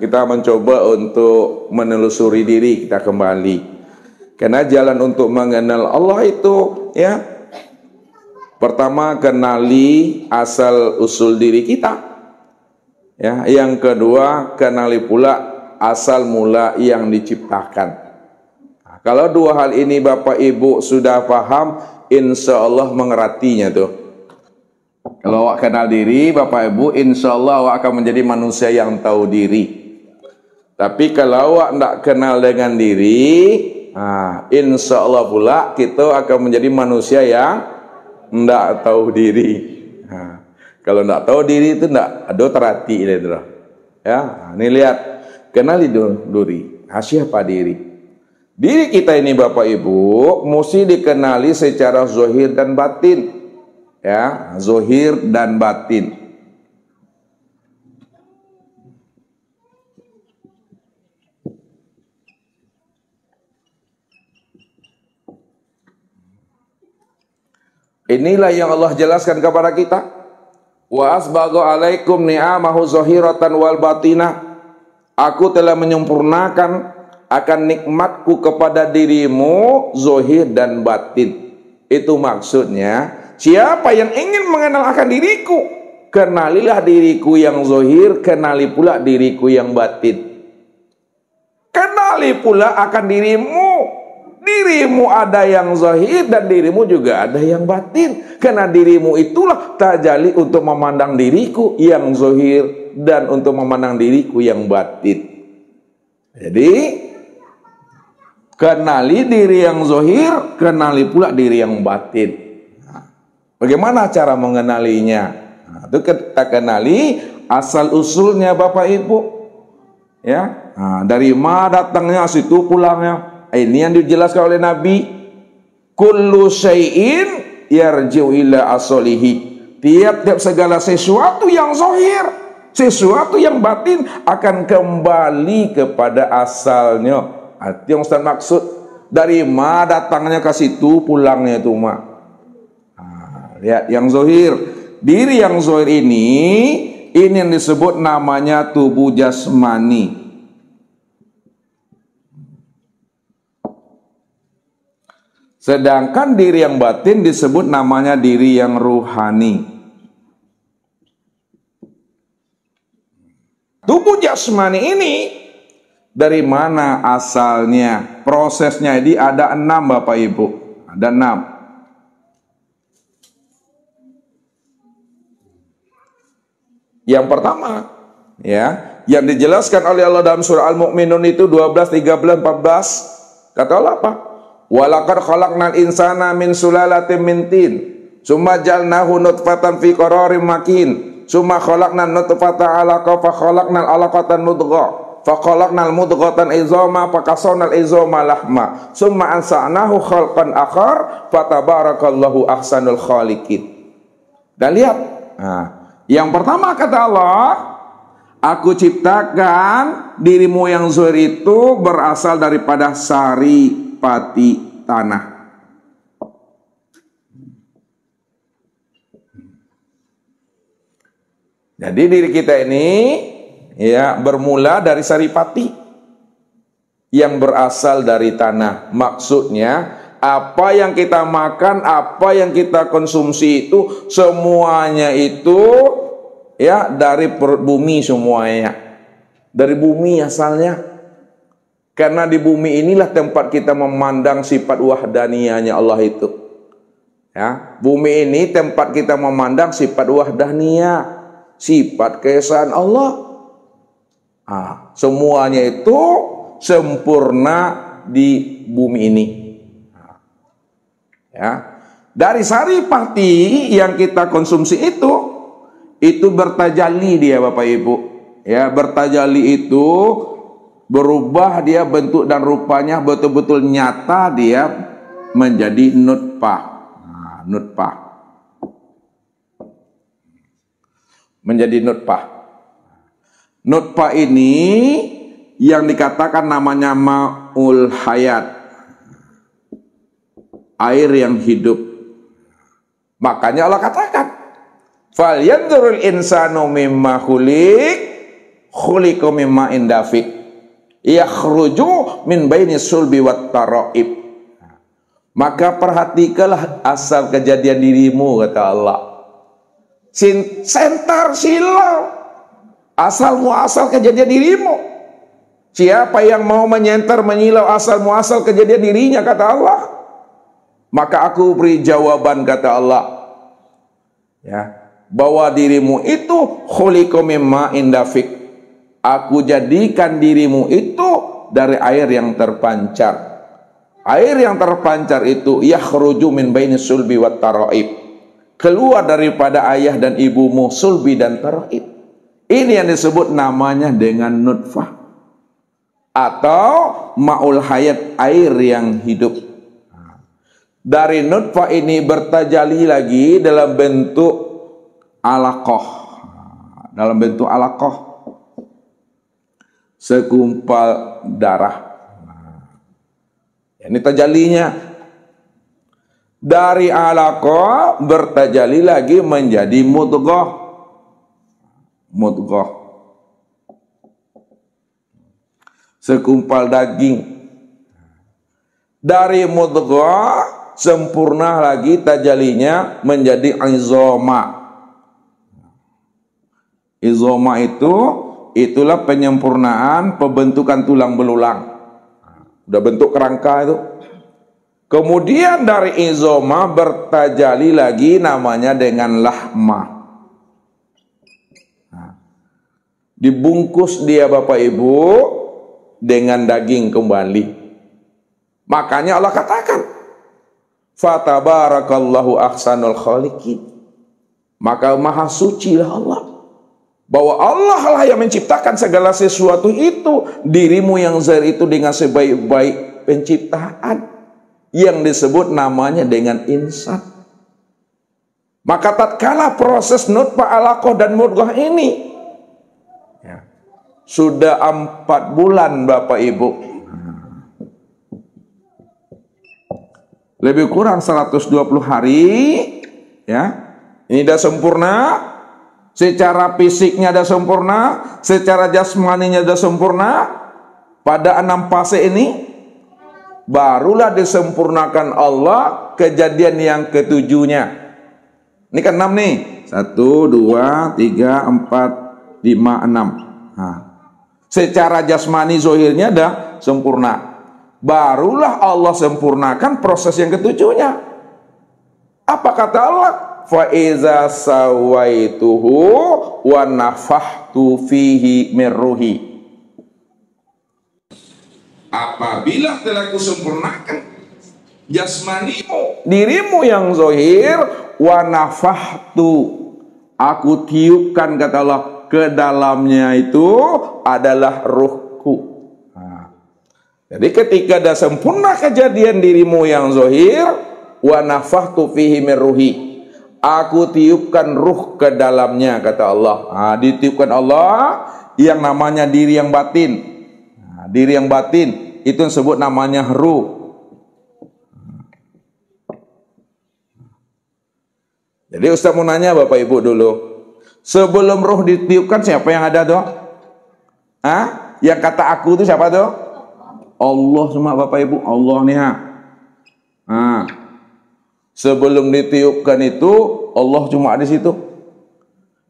kita mencoba untuk menelusuri diri kita kembali. Karena jalan untuk mengenal Allah itu ya, pertama kenali asal usul diri kita. Ya, yang kedua kenali pula asal mula yang diciptakan. Nah, kalau dua hal ini Bapak Ibu sudah paham, insya Allah mengertinya tuh. Kalau awak kenal diri Bapak Ibu, insya Allah awak akan menjadi manusia yang tahu diri. Tapi kalau awak tidak kenal dengan diri, nah, insya Allah pula kita akan menjadi manusia yang tidak tahu diri. Nah, kalau tidak tahu diri itu tidak ada terhati ya. Ini lihat, kenali diri. Siapa diri? Diri kita ini Bapak Ibu mesti dikenali secara zahir dan batin. Ya, zahir dan batin. Inilah yang Allah jelaskan kepada kita. Wa asbagha alaikum ni'amahu zahiratan wal batinah. Aku telah menyempurnakan akan nikmatku kepada dirimu zahir dan batin. Itu maksudnya, siapa yang ingin mengenal akan diriku, kenalilah diriku yang zahir, kenali pula diriku yang batin. Kenali pula akan dirimu. Dirimu ada yang zahir dan dirimu juga ada yang batin. Karena dirimu itulah tajalli untuk memandang diriku yang zahir dan untuk memandang diriku yang batin. Jadi kenali diri yang zahir, kenali pula diri yang batin. Bagaimana cara mengenalinya? Nah, itu kita kenali asal usulnya Bapak Ibu. Ya, nah, dari mana datangnya, situ pulangnya. Ini yang dijelaskan oleh Nabi. Kullu syai'in yarji'u ila asalihi. Tiap-tiap segala sesuatu yang zahir, sesuatu yang batin akan kembali kepada asalnya. Itu yang Ustaz maksud. Dari mana datangnya ke situ, pulangnya itu mah. Nah, lihat yang zahir. Diri yang zahir ini yang disebut namanya tubuh jasmani. Sedangkan diri yang batin disebut namanya diri yang ruhani. Tubuh jasmani ini dari mana asalnya? Prosesnya ini ada 6 Bapak Ibu. Ada 6. Yang pertama, ya, yang dijelaskan oleh Allah dalam surah Al-Mu'minun itu 12, 13, 14. Kata Allah apa? Walaqad khalaqnal insana min sulalatin min tin, summa ja'alnahu nutfatan fi qararin makin, summa khalaqnan nutfata 'alaqah fa khalaqnal 'alaqatan mudghah, fa khalaqnal mudghatan izama fa kasawnal izama lahma, summa ansa'nahu khalqan akhar fa tabarakallahu ahsanul khaliqin. Dan lihat, nah, yang pertama kata Allah, aku ciptakan dirimu yang zahir itu berasal daripada sari pati tanah. Jadi diri kita ini ya bermula dari saripati yang berasal dari tanah. Maksudnya apa yang kita makan, apa yang kita konsumsi itu semuanya itu ya dari perut bumi semuanya. Dari bumi asalnya. Karena di bumi inilah tempat kita memandang sifat wahdaniyahnya Allah itu. Ya, bumi ini tempat kita memandang sifat wahdaniyah, sifat keesaan Allah. Nah, semuanya itu sempurna di bumi ini. Nah, ya, dari saripati yang kita konsumsi itu bertajalli dia Bapak Ibu. Ya, bertajalli itu berubah dia bentuk dan rupanya betul-betul nyata dia menjadi nutfah. Nah, nutfah. Menjadi nutfah. Nutfah ini yang dikatakan namanya ma'ul hayat. Air yang hidup. Makanya Allah katakan, "Falyanzurul insanu mimma khuliq khuliqa min ma'in dafiq yakhruju min baini sulbi wat taraib. Maka perhatikanlah asal kejadian dirimu, kata Allah. Sentar silau asal muasal kejadian dirimu. Siapa yang mau menyentar menyilau asal muasal kejadian dirinya, kata Allah, maka aku beri jawaban, kata Allah, ya, bahwa dirimu itu khuliqa min ma'in dafiq. Aku jadikan dirimu itu dari air yang terpancar. Air yang terpancar itu yakhruju min baini sulbi wat taraib. Keluar daripada ayah dan ibumu, sulbi dan taraib. Ini yang disebut namanya dengan nutfah atau ma'ul hayat, air yang hidup. Dari nutfah ini bertajali lagi dalam bentuk alaqah. Dalam bentuk alaqah, segumpal darah. Ini tajalinya. Dari alaqah bertajali lagi menjadi mudghah. Mudghah, segumpal daging. Dari mudghah sempurna lagi tajalinya menjadi izoma. Izoma itulah penyempurnaan pembentukan tulang belulang. Udah bentuk kerangka itu. Kemudian dari izoma bertajali lagi namanya dengan lahma. Dibungkus dia Bapak Ibu dengan daging kembali. Makanya Allah katakan, fatabarakallahu ahsanul khaliqin. Maka maha suci lah Allah, bahwa Allah lah yang menciptakan segala sesuatu itu. Dirimu yang zahir itu dengan sebaik-baik penciptaan yang disebut namanya dengan insan. Maka tatkala proses nutfah, alaqah dan mudghah ini ya, sudah 4 bulan Bapak Ibu, lebih kurang 120 hari ya, ini sudah sempurna. Secara fisiknya sudah sempurna, secara jasmaninya sudah sempurna. Pada 6 fase ini barulah disempurnakan Allah kejadian yang ke-7-nya. Ini kan 6 nih. 1, 2, 3, 4, 5, 6. Nah, secara jasmani zohirnya sudah sempurna. Barulah Allah sempurnakan proses yang ke-7-nya. Apa kata Allah? Fa iza sawaituhu wa nafahtu fihi min ruhi. Apabila telah kusempurnakan jasmanimu, dirimu yang zahir, wa nafahtu, aku tiupkan, kata Allah, ke dalamnya itu adalah ruhku. Nah, jadi ketika dah sempurna kejadian dirimu yang zahir, wa nafahtu fihi min ruhi, aku tiupkan ruh ke dalamnya, kata Allah. Nah, ditiupkan Allah yang namanya diri yang batin. Nah, diri yang batin itu yang disebut namanya ruh. Jadi Ustaz mau nanya Bapak Ibu dulu, sebelum ruh ditiupkan siapa yang ada tuh? Yang kata aku itu siapa tuh? Allah semua Bapak Ibu, Allah nih ha. Sebelum ditiupkan itu Allah cuma di situ.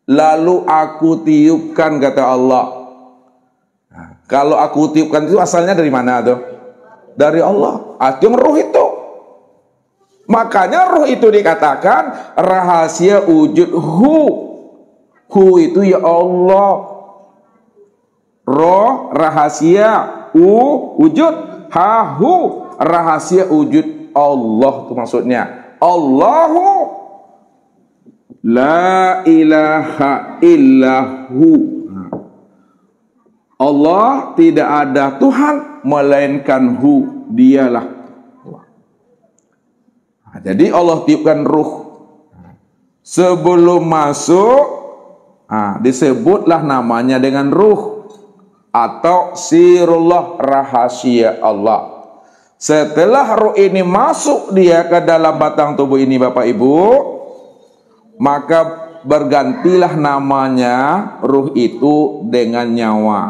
Lalu aku tiupkan, kata Allah. Nah, kalau aku tiupkan itu asalnya dari mana tuh? Dari Allah. Itu ruh itu. Makanya ruh itu dikatakan rahasia wujud hu. Hu itu ya Allah. Roh rahasia, wujud, hu rahasia wujud Allah, itu maksudnya. Allahu la ilaha illahu. Allah tidak ada Tuhan melainkan hu, dialah. Nah, jadi Allah tiupkan ruh. Sebelum masuk, disebutlah namanya dengan ruh atau sirullah, rahasia Allah. Setelah ruh ini masuk dia ke dalam batang tubuh ini Bapak Ibu, maka bergantilah namanya ruh itu dengan nyawa.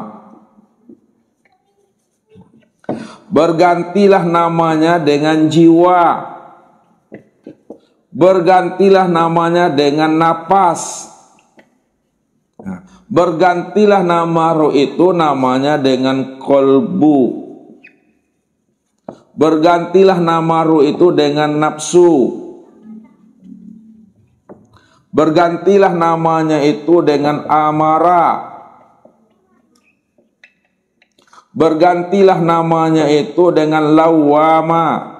Bergantilah namanya dengan jiwa. Bergantilah namanya dengan napas. Bergantilah nama ruh itu namanya dengan kolbu. Bergantilah nama ruh itu dengan nafsu. Bergantilah namanya itu dengan amarah. Bergantilah namanya itu dengan lawama.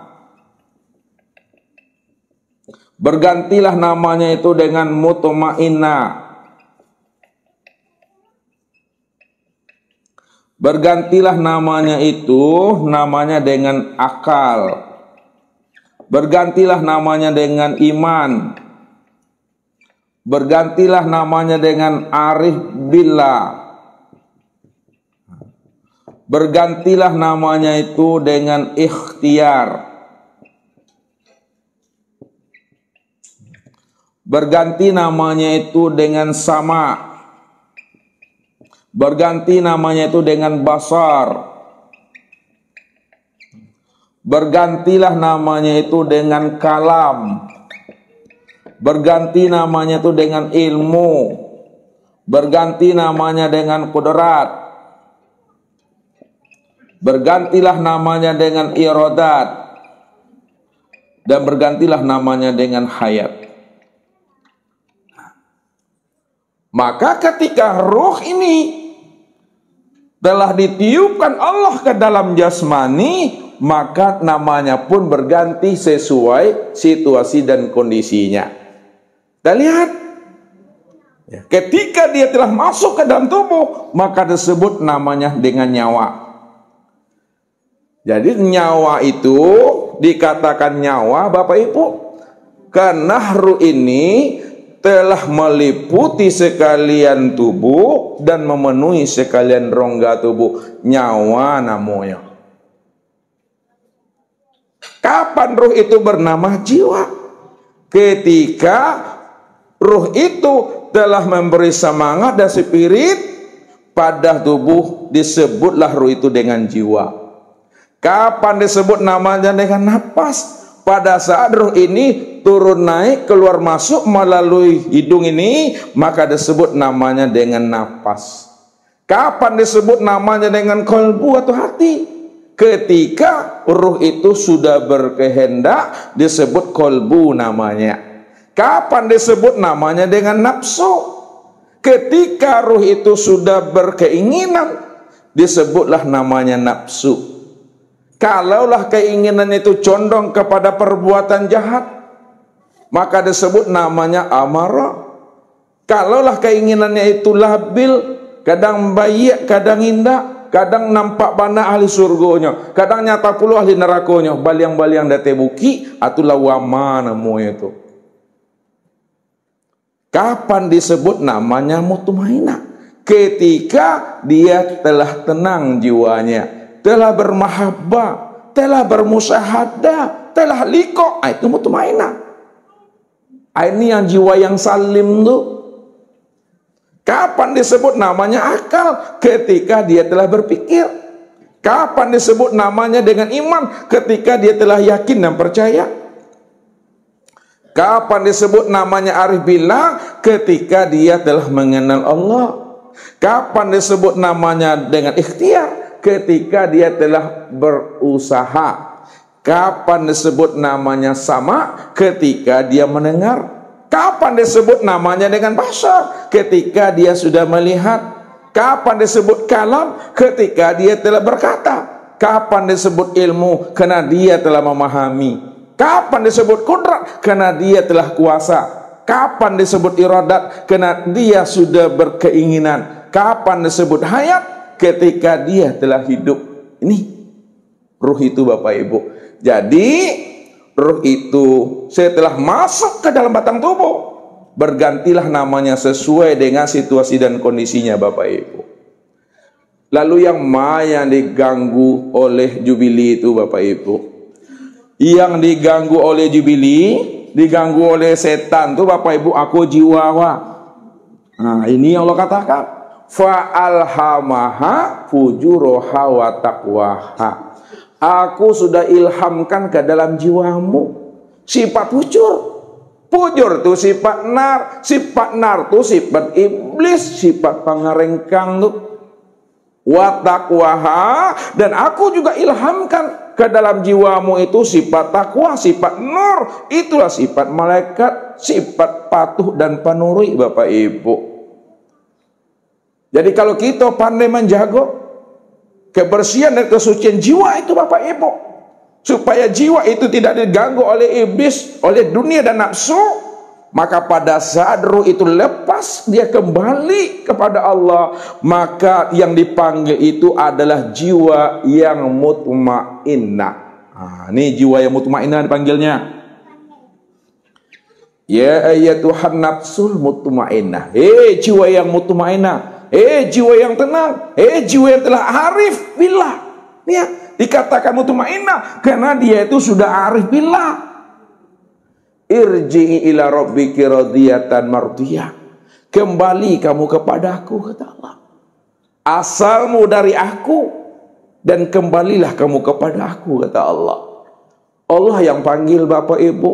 Bergantilah namanya itu dengan mutmainnah. Bergantilah namanya itu namanya dengan akal. Bergantilah namanya dengan iman. Bergantilah namanya dengan arif billah. Bergantilah namanya itu dengan ikhtiar. Berganti namanya itu dengan sama. Berganti namanya itu dengan basar. Bergantilah namanya itu dengan kalam. Berganti namanya itu dengan ilmu. Berganti namanya dengan kudrat. Bergantilah namanya dengan iradat. Dan bergantilah namanya dengan hayat. Maka ketika ruh ini telah ditiupkan Allah ke dalam jasmani, maka namanya pun berganti sesuai situasi dan kondisinya. Kita lihat, ketika dia telah masuk ke dalam tubuh, maka disebut namanya dengan nyawa. Jadi nyawa itu dikatakan nyawa, Bapak Ibu, karena ruh ini telah meliputi sekalian tubuh dan memenuhi sekalian rongga tubuh. Nyawa namanya. Kapan ruh itu bernama jiwa? Ketika ruh itu telah memberi semangat dan spirit pada tubuh, disebutlah ruh itu dengan jiwa. Kapan disebut namanya dengan napas? Pada saat ruh ini turun naik, keluar masuk melalui hidung ini, maka disebut namanya dengan napas. Kapan disebut namanya dengan kolbu atau hati? Ketika ruh itu sudah berkehendak, disebut kolbu namanya. Kapan disebut namanya dengan nafsu? Ketika ruh itu sudah berkeinginan, disebutlah namanya nafsu. Kalaulah keinginan itu condong kepada perbuatan jahat, maka disebut namanya amarah. Kalaulah keinginannya itu labil, kadang baik, kadang indah, kadang nampak bana ahli surgonya, kadang nyata puluh ahli nerakonya, baliang-baliang date buki, atulah wama namanya itu. Kapan disebut namanya mutmainnah? Ketika dia telah tenang jiwanya, telah bermahabbah, telah bermusyahadah, telah liqa, itu mutmainnah. Ini yang jiwa yang salim tuh. Kapan disebut namanya akal? Ketika dia telah berpikir. Kapan disebut namanya dengan iman? Ketika dia telah yakin dan percaya. Kapan disebut namanya arif billah? Ketika dia telah mengenal Allah. Kapan disebut namanya dengan ikhtiar? Ketika dia telah berusaha. Kapan disebut namanya sama? Ketika dia mendengar. Kapan disebut namanya dengan basar? Ketika dia sudah melihat. Kapan disebut kalam? Ketika dia telah berkata. Kapan disebut ilmu? Karena dia telah memahami. Kapan disebut kudrat? Karena dia telah kuasa. Kapan disebut iradat? Karena dia sudah berkeinginan. Kapan disebut hayat? Ketika dia telah hidup. Ini ruh itu, Bapak Ibu. Jadi ruh itu setelah masuk ke dalam batang tubuh, bergantilah namanya sesuai dengan situasi dan kondisinya, Bapak Ibu. Lalu yang diganggu oleh jubili itu, Bapak Ibu, yang diganggu oleh jubili diganggu oleh setan tuh Bapak Ibu, aku jiwawa. Nah, ini yang Allah katakan. Fa'alhamaha fujuraha wa taqwaha. Aku sudah ilhamkan ke dalam jiwamu sifat fujur. Fujur itu sifat nar itu sifat iblis, sifat pangarengkang tuh. Wa taqwaha, dan aku juga ilhamkan ke dalam jiwamu itu sifat takwa, sifat nur. Itulah sifat malaikat, sifat patuh dan penurut Bapak Ibu. Jadi kalau kita pandai menjaga kebersihan dan kesucian jiwa itu Bapak Ibu, supaya jiwa itu tidak diganggu oleh iblis, oleh dunia dan nafsu, maka pada saat ruh itu lepas, dia kembali kepada Allah, maka yang dipanggil itu adalah jiwa yang mutmainnah. Nah, ini jiwa yang mutmainnah dipanggilnya. Ya ayyatuhan nafsul mutmainnah. Jiwa yang mutmainnah. Jiwa yang tenang, jiwa yang telah arif billah. Ya, dikatakan mutmainnah karena dia itu sudah arif billah. Irji'i ila rabbiki radiyatan mardiyah. Kembali kamu kepadaku, kata Allah. Asalmu dari aku dan kembalilah kamu kepada aku, kata Allah. Allah yang panggil Bapak Ibu.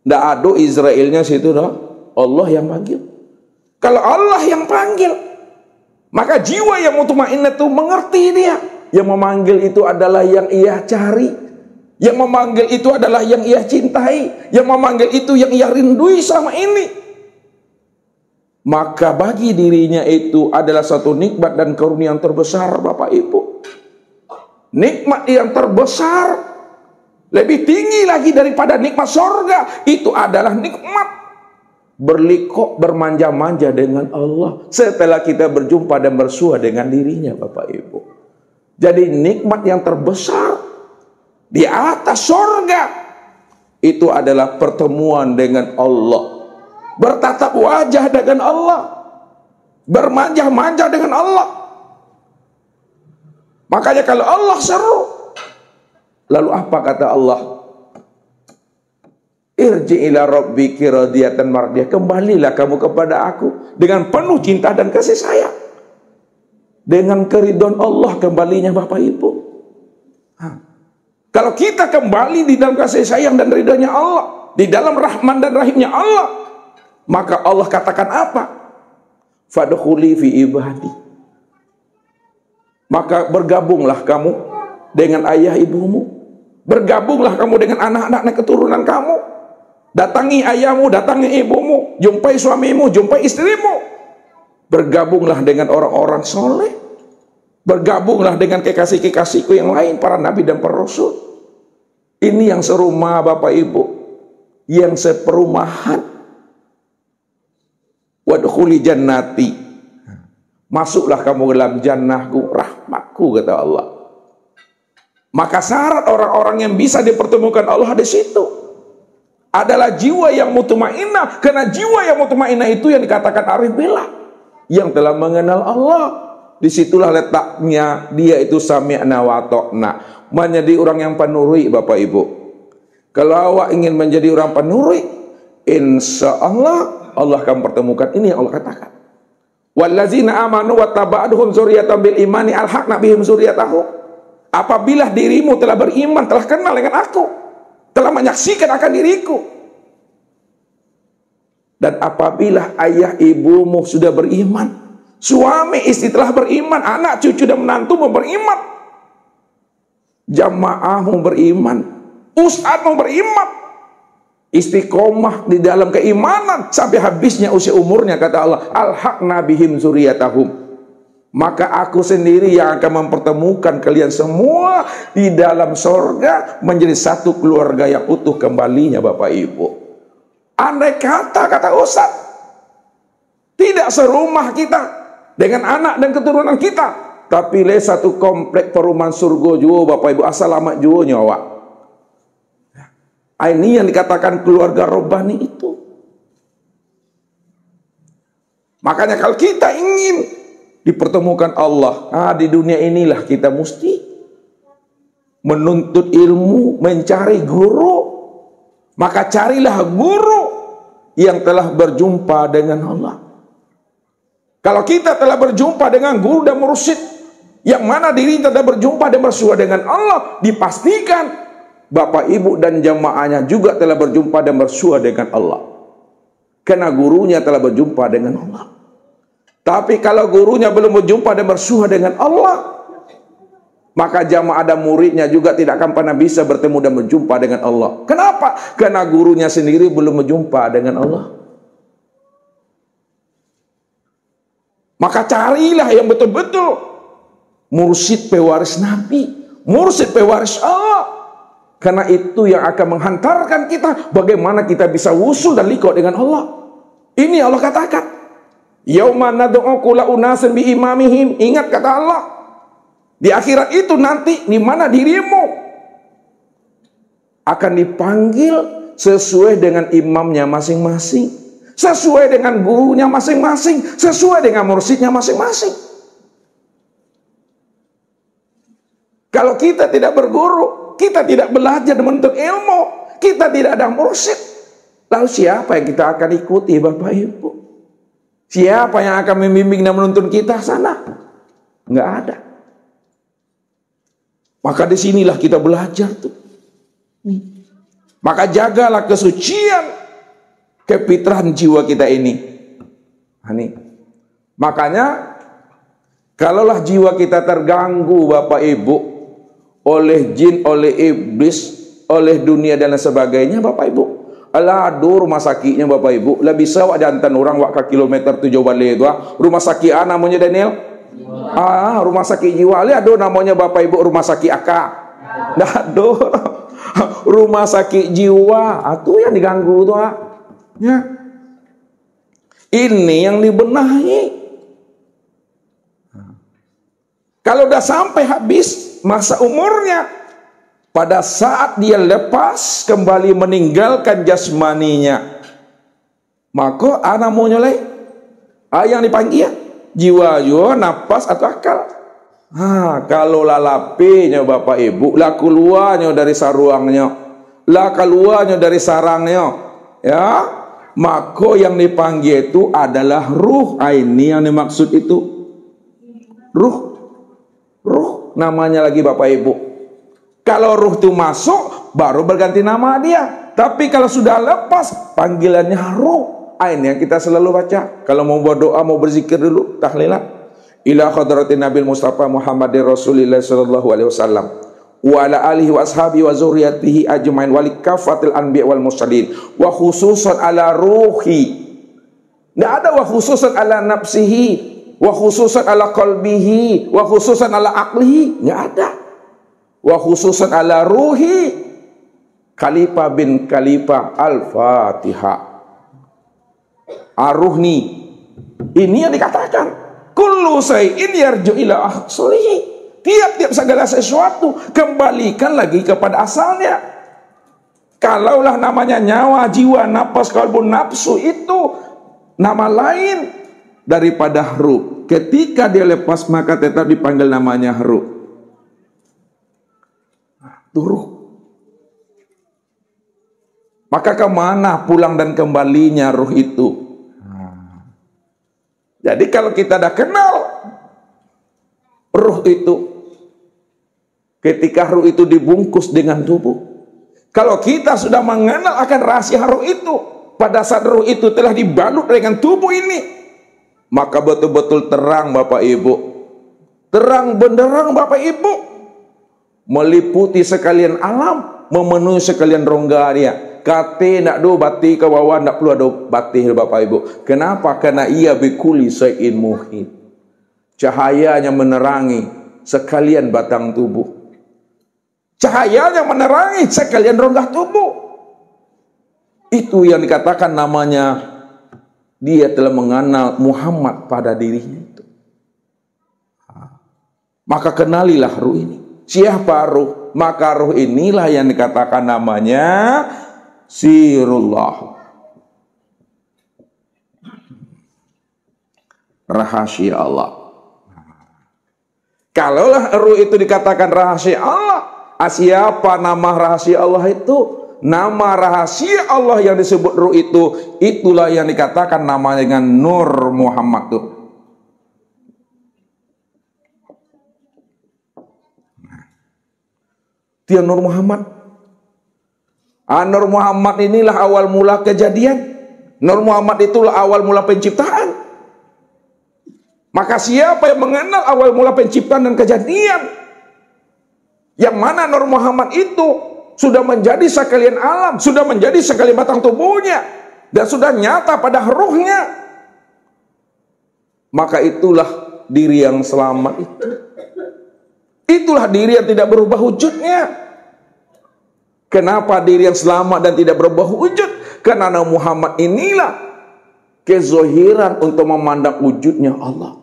Nggak ada Israelnya situ dah. Allah yang panggil. Kalau Allah yang panggil, maka jiwa yang mutmainnah itu mengerti dia. Yang memanggil itu adalah yang ia cari. Yang memanggil itu adalah yang ia cintai. Yang memanggil itu yang ia rindui sama ini. Maka bagi dirinya itu adalah satu nikmat dan karunia yang terbesar Bapak Ibu. Nikmat yang terbesar, lebih tinggi lagi daripada nikmat surga, itu adalah nikmat berlikok, bermanja-manja dengan Allah setelah kita berjumpa dan bersua dengan dirinya Bapak Ibu. Jadi nikmat yang terbesar di atas surga itu adalah pertemuan dengan Allah, bertatap wajah dengan Allah, bermanja-manja dengan Allah. Makanya kalau Allah seru, lalu apa kata Allah? Irji ila rabbiki radiyatan mardiyah. Kembalilah kamu kepada aku dengan penuh cinta dan kasih sayang. Dengan keridhaan Allah kembalinya Bapak Ibu. Kalau kita kembali di dalam kasih sayang dan ridhonya Allah, di dalam rahman dan rahimnya Allah, maka Allah katakan apa? Fadkhuli fi ibadi. Maka bergabunglah kamu dengan ayah ibumu, bergabunglah kamu dengan anak-anak dan keturunan kamu. Datangi ayahmu, datangi ibumu, jumpai suamimu, jumpai istrimu. Bergabunglah dengan orang-orang soleh. Bergabunglah dengan kekasih-kekasihku yang lain, para nabi dan para rasul. Ini yang serumah Bapak Ibu, yang seperumahan. Wadkhuli jannati. Masuklah kamu dalam jannahku, rahmatku, kata Allah. Maka syarat orang-orang yang bisa dipertemukan Allah di situ adalah jiwa yang mutmainnah, karena jiwa yang mutmainnah itu yang dikatakan arif billah, yang telah mengenal Allah. Disitulah letaknya dia itu sami'na wa ta'na, menjadi orang yang penurut Bapak Ibu. Kalau awak ingin menjadi orang penurut, insya Allah Allah akan pertemukan. Ini yang Allah katakan, wallazina amanu wattaba'athum dzurriyyatan bil imani alhaqna bihim dzurriyyatahum. Apabila dirimu telah beriman, telah kenal dengan aku, telah menyaksikan akan diriku, dan apabila ayah ibumu sudah beriman, suami istri telah beriman, anak cucu dan menantumu beriman, jamaahmu beriman, ustadzmu beriman, istiqomah di dalam keimanan sampai habisnya usia umurnya, kata Allah, alhaqna bihim dzurriyyatahum. Maka aku sendiri yang akan mempertemukan kalian semua di dalam surga menjadi satu keluarga yang utuh kembalinya Bapak Ibu. Andai kata Ustaz, tidak serumah kita dengan anak dan keturunan kita, tapi le satu komplek perumahan surga juga Bapak Ibu, assalamat juga nyawa. Ini yang dikatakan keluarga robbani itu. Makanya kalau kita ingin dipertemukan Allah, di dunia inilah kita mesti menuntut ilmu, mencari guru, Maka carilah guru yang telah berjumpa dengan Allah. Kalau kita telah berjumpa dengan guru dan mursyid, yang mana diri kita telah berjumpa dan bersua dengan Allah, dipastikan Bapak Ibu dan jamaahnya juga telah berjumpa dan bersua dengan Allah. Karena gurunya telah berjumpa dengan Allah. Tapi kalau gurunya belum berjumpa dan bersua dengan Allah, maka jamaah dan muridnya juga tidak akan pernah bisa bertemu dan berjumpa dengan Allah. Kenapa? Karena gurunya sendiri belum berjumpa dengan Allah. Maka carilah yang betul-betul mursyid pewaris Nabi, mursyid pewaris Allah. Karena itu yang akan menghantarkan kita bagaimana kita bisa wusul dan liqo dengan Allah. Ini Allah katakan, yauma nad'u kulla unasin bi imamihim. Ingat kata Allah, di akhirat itu nanti di mana dirimu akan dipanggil sesuai dengan imamnya masing-masing, sesuai dengan gurunya masing-masing, sesuai dengan mursyidnya masing-masing. Kalau kita tidak berguru, kita tidak belajar dan menuntut ilmu, kita tidak ada mursyid, lalu siapa yang kita akan ikuti Bapak Ibu? Siapa yang akan membimbing dan menuntun kita sana? Nggak ada. Maka disinilah kita belajar tuh. Maka jagalah kesucian kefitrahan jiwa kita ini. Makanya kalaulah jiwa kita terganggu Bapak Ibu oleh jin, oleh iblis, oleh dunia dan sebagainya, Bapak Ibu, alado rumah sakitnya Bapak Ibu, lah bisa wak jantan orang wak ke kilometer 7 balik itu, rumah sakit namanya Daniel, rumah sakit jiwa, ada namanya Bapak Ibu rumah sakit akak, ada rumah sakit jiwa, itu yang diganggu tuh, ya. Ini yang dibenahi. Kalau udah sampai habis masa umurnya, pada saat dia lepas kembali meninggalkan jasmaninya, maka anak mau nyoleh yang dipanggil jiwa, nafas atau akal. Kalau lalapinya Bapak Ibu, lah keluarnya dari saruangnya, lah keluarnya dari sarangnya, ya, maka yang dipanggil itu adalah ruh. Ini yang dimaksud itu ruh. Ruh namanya lagi Bapak Ibu. Kalau ruh itu masuk baru berganti nama dia. Tapi kalau sudah lepas panggilannya ruh. Ini yang kita selalu baca kalau mau berdoa, mau berzikir dulu, tahlilan. Ila hadratin Nabi Mustafa Muhammadir Rasulillah sallallahu alaihi wasallam wa ala alihi wa ashabihi wa zurriyyatihi ajmain wa likafatil anbiya wal mursalin wa khususan ala ruhi. Tidak ada wa khususan ala nafsihi, wa khususan ala qalbihi, wa khususan ala aqlihi, nggak ada. Wa khususan ala ruhi. Khalifah bin Khalifah Al-Fatihah. Aruhni. Ini yang dikatakan kullu shay'in yarju ila aslihi. Tiap-tiap segala sesuatu kembalikan lagi kepada asalnya. Kalaulah namanya nyawa, jiwa, nafas, kalbu, nafsu itu nama lain daripada ruh. Ketika dia lepas maka tetap dipanggil namanya ruh. Itu ruh. Maka kemana pulang dan kembalinya ruh itu? Jadi kalau kita dah kenal ruh itu, ketika ruh itu dibungkus dengan tubuh, kalau kita sudah mengenal akan rahasia ruh itu, pada saat ruh itu telah dibalut dengan tubuh ini, maka betul-betul terang Bapak Ibu, terang benderang Bapak Ibu, meliputi sekalian alam, memenuhi sekalian rongga dia. Kate nak do bati ke bawah, nak perlu ada bati Bapak Ibu. Kenapa? Karena ia bikuli syai'in muhit. Cahayanya menerangi sekalian batang tubuh. Cahayanya menerangi sekalian rongga tubuh. Itu yang dikatakan namanya dia telah mengenal Muhammad pada dirinya itu. Maka kenalilah ruh ini. Siapa ruh? Maka ruh inilah yang dikatakan namanya sirullah. Rahasia Allah. Kalaulah ruh itu dikatakan rahasia Allah, siapa nama rahasia Allah itu? Nama rahasia Allah yang disebut Ruh itu, itulah yang dikatakan nama dengan Nur Muhammad tuh. Dia Nur Muhammad. Nur Muhammad inilah awal mula kejadian. Nur Muhammad itulah awal mula penciptaan. Maka siapa yang mengenal awal mula penciptaan dan kejadian, yang mana Nur Muhammad itu sudah menjadi sekalian alam, sudah menjadi sekalian batang tubuhnya, dan sudah nyata pada ruhnya, maka itulah diri yang selamat itu. Itulah diri yang tidak berubah wujudnya. Kenapa diri yang selamat dan tidak berubah wujud? Karena Muhammad inilah kezohiran untuk memandang wujudnya Allah.